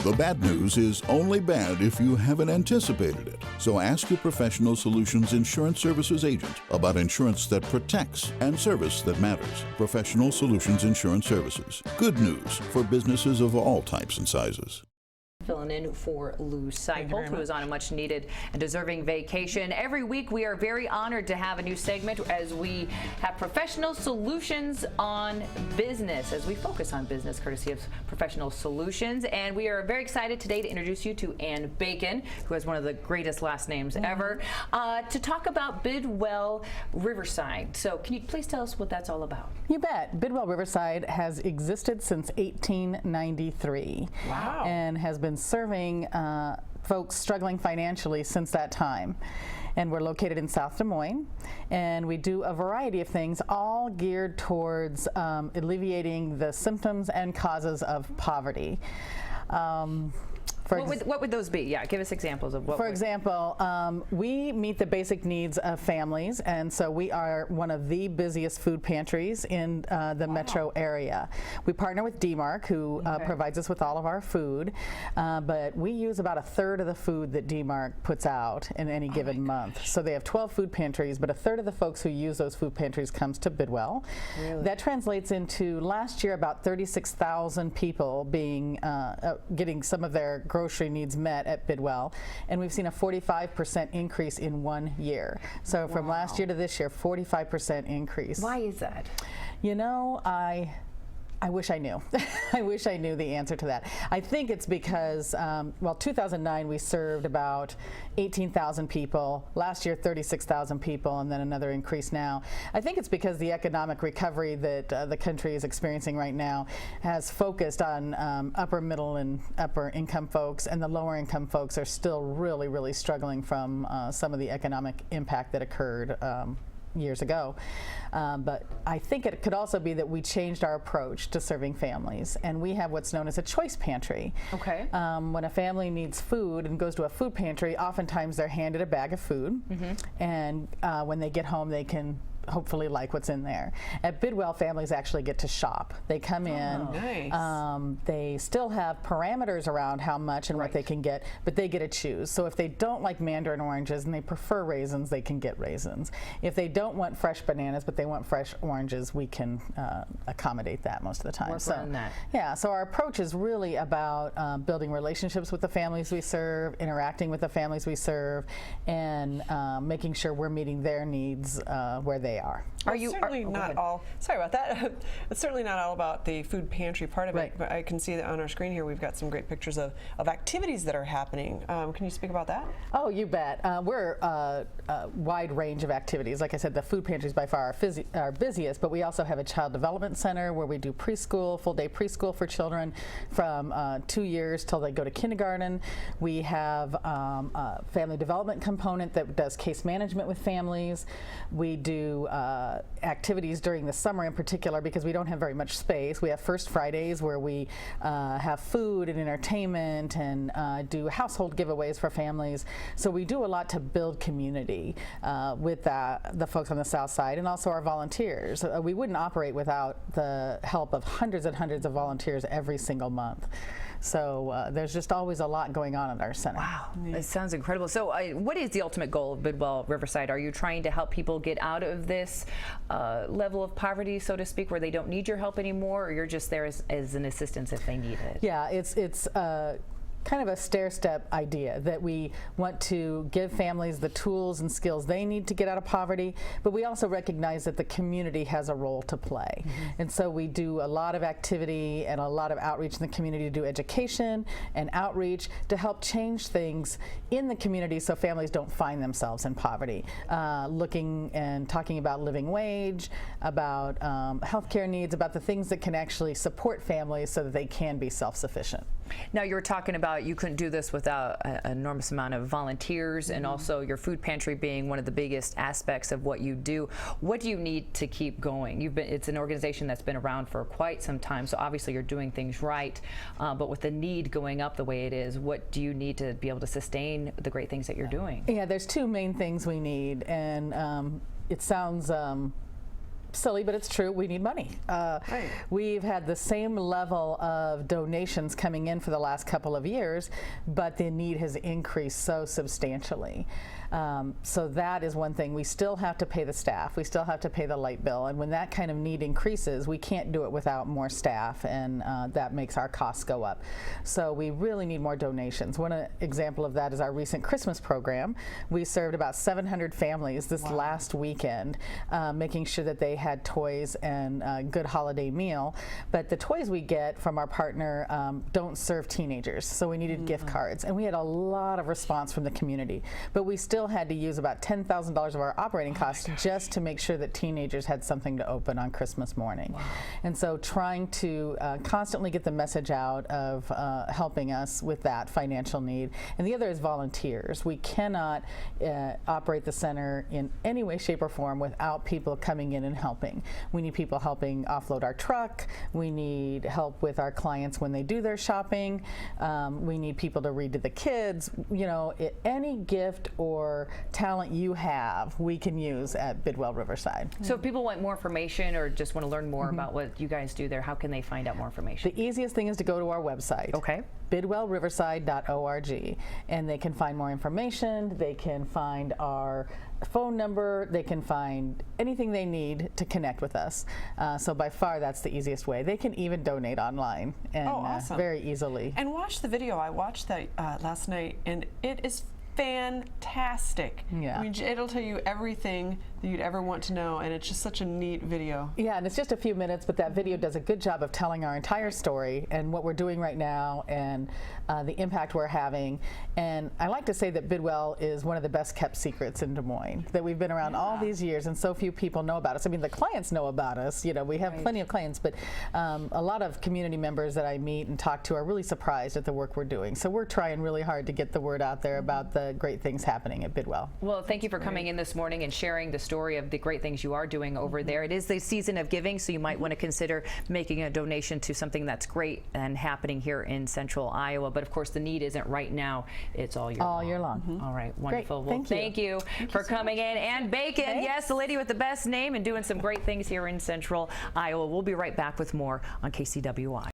The bad news is only bad if you haven't anticipated it. So ask your Professional Solutions Insurance Services agent about insurance that protects and service that matters. Professional Solutions Insurance Services. Good news for businesses of all types and sizes. Filling in for Lou Seipel, who is on a much needed and deserving vacation. Every week we are very honored to have a new segment as we have Professional Solutions on Business, as we focus on business courtesy of Professional Solutions. And we are very excited today to introduce you to Ann Bacon, who has one of the greatest last names ever, to talk about Bidwell Riverside. So can you please tell us what that's all about? You bet. Bidwell Riverside has existed since 1893. Wow. And has been serving folks struggling financially since that time. And we're located in South Des Moines, and we do a variety of things, all geared towards alleviating the symptoms and causes of poverty. What would those be? Yeah, give us examples of what. For example, we meet the basic needs of families, and so we are one of the busiest food pantries in the metro area. We partner with DMARC, who provides us with all of our food, but we use about a third of the food that DMARC puts out in any given month. So they have 12 food pantries, but a third of the folks who use those food pantries comes to Bidwell. Really? That translates into last year about 36,000 people being getting some of their grocery needs met at Bidwell, and we've seen a 45% increase in 1 year. So from last year to this year, 45% increase. Why is that? You know, I wish I knew. I wish I knew the answer to that. I think it's because, well, 2009 we served about 18,000 people. Last year, 36,000 people, and then another increase now. I think it's because the economic recovery that the country is experiencing right now has focused on upper middle and upper income folks, and the lower income folks are still really, really struggling from some of the economic impact that occurred years ago. But I think it could also be that we changed our approach to serving families, and we have what's known as a choice pantry. Okay. When a family needs food and goes to a food pantry, oftentimes they're handed a bag of food, and when they get home they can hopefully like what's in there. At Bidwell, families actually get to shop. They come in. Nice. They still have parameters around how much and what they can get, but they get to choose. So if they don't like mandarin oranges and they prefer raisins, they can get raisins. If they don't want fresh bananas but they want fresh oranges, we can accommodate that most of the time. Work on that. Yeah, so our approach is really about building relationships with the families we serve, interacting with the families we serve, and making sure we're meeting their needs where they are. It's certainly not all. Sorry about that. It's certainly not all about the food pantry part of it. But I can see that on our screen here we've got some great pictures of activities that are happening. Can you speak about that? Oh, you bet. We're a wide range of activities. Like I said, the food pantry is by far our busiest, but we also have a child development center where we do preschool, full day preschool for children from 2 years till they go to kindergarten. We have a family development component that does case management with families. We do activities during the summer in particular because we don't have very much space. We have First Fridays where we have food and entertainment and do household giveaways for families. So we do a lot to build community with the folks on the south side and also our volunteers. We wouldn't operate without the help of hundreds and hundreds of volunteers every single month. So there's just always a lot going on at our center. Wow, that sounds incredible. So what is the ultimate goal of Bidwell Riverside? Are you trying to help people get out of this level of poverty, so to speak, where they don't need your help anymore, or you're just there as an assistance if they need it? Yeah, it's kind of a stair-step idea that we want to give families the tools and skills they need to get out of poverty, but we also recognize that the community has a role to play. And so we do a lot of activity and a lot of outreach in the community to do education and outreach to help change things in the community so families don't find themselves in poverty. Looking and talking about living wage, about healthcare needs, about the things that can actually support families so that they can be self-sufficient. Now, you were talking about you couldn't do this without an enormous amount of volunteers and also your food pantry being one of the biggest aspects of what you do. What do you need to keep going? It's an organization that's been around for quite some time, so obviously you're doing things right, but with the need going up the way it is, what do you need to be able to sustain the great things that you're doing? Yeah, there's two main things we need, and it sounds silly, but it's true. We need money. Right. We've had the same level of donations coming in for the last couple of years, but the need has increased so substantially. So that is one thing. We still have to pay the staff. We still have to pay the light bill. And when that kind of need increases, we can't do it without more staff, and that makes our costs go up. So we really need more donations. One example of that is our recent Christmas program. We served about 700 families this last weekend, making sure that they had toys and a good holiday meal. But the toys we get from our partner don't serve teenagers, so we needed gift cards. And we had a lot of response from the community. But we still had to use about $10,000 of our operating costs just to make sure that teenagers had something to open on Christmas morning. Wow. And so trying to constantly get the message out of helping us with that financial need. And the other is volunteers. We cannot operate the center in any way, shape, or form without people coming in and helping. We need people helping offload our truck. We need help with our clients when they do their shopping. We need people to read to the kids. You know, any gift or talent you have, we can use at Bidwell Riverside. So if people want more information or just want to learn more about what you guys do there, how can they find out more information? The easiest thing is to go to our website. Okay. bidwellriverside.org, and they can find more information. They can find our phone number. They can find anything they need to connect with us. So by far, that's the easiest way. They can even donate online and awesome. Very easily. And watch the video. I watched that last night, and it is fantastic. Yeah. I mean, it'll tell you everything that you'd ever want to know, and it's just such a neat video. Yeah, and it's just a few minutes, but that video does a good job of telling our entire story and what we're doing right now and the impact we're having. And I like to say that Bidwell is one of the best kept secrets in Des Moines, that we've been around all these years and so few people know about us. I mean, the clients know about us. You know, we have plenty of clients, but a lot of community members that I meet and talk to are really surprised at the work we're doing. So we're trying really hard to get the word out there about the great things happening at Bidwell. Well, thank you for coming in this morning and sharing the story of the great things you are doing over there. It is the season of giving, so you might want to consider making a donation to something that's great and happening here in Central Iowa. But of course, the need isn't right now. It's all year long. All year long. All right, wonderful. Great. Well, thank you for coming in. And Bacon, yes, the lady with the best name and doing some great things here in Central Iowa. We'll be right back with more on KCWI.